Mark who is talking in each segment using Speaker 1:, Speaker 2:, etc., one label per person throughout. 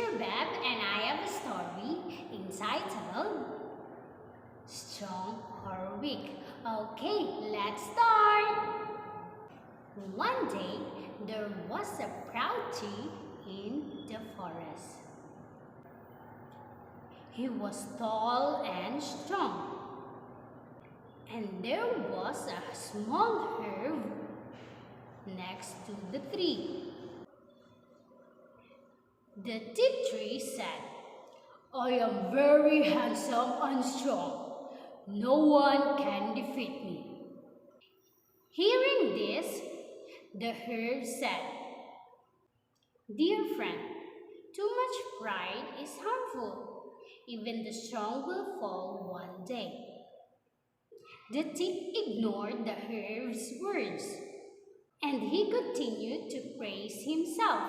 Speaker 1: teacher Bev and I have a story entitled Strong or Weak. Okay, let's start! One day, there was a proud tree in the forest. He was tall and strong, and there was a small herb next to the tree. The teak tree said, "I am very handsome and strong. No one can defeat me." Hearing this, the herb said, "Dear friend, too much pride is harmful. Even the strong will fall one day." The teak ignored the herb's words, and he continued to praise himself.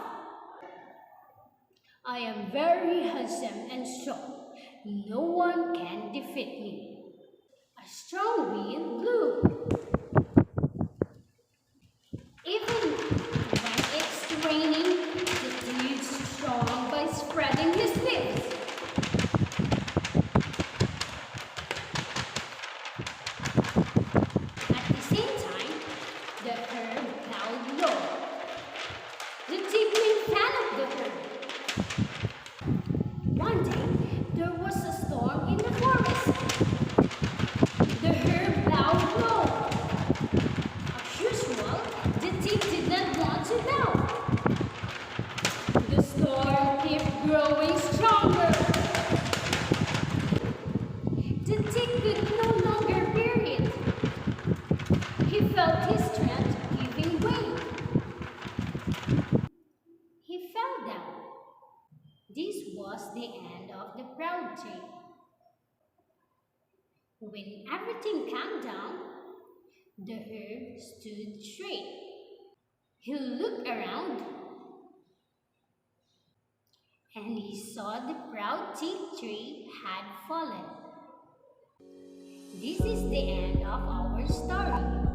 Speaker 1: "I am very handsome and strong. No one can defeat me." A strong wind blew. Even when it's raining, the tree is strong by spreading his leaves. At the same time, the herb bowed low. The teak made fun of the herb. One day, there was a storm in the forest. The herb bowed low. As usual, the teak did not want to bow. The storm kept growing stronger. The teak could no longer bear it. He felt his strength giving way. He fell down. This was the end of the proud tree. When everything calmed down, the herb stood straight. He looked around and he saw the proud teak tree had fallen. This is the end of our story.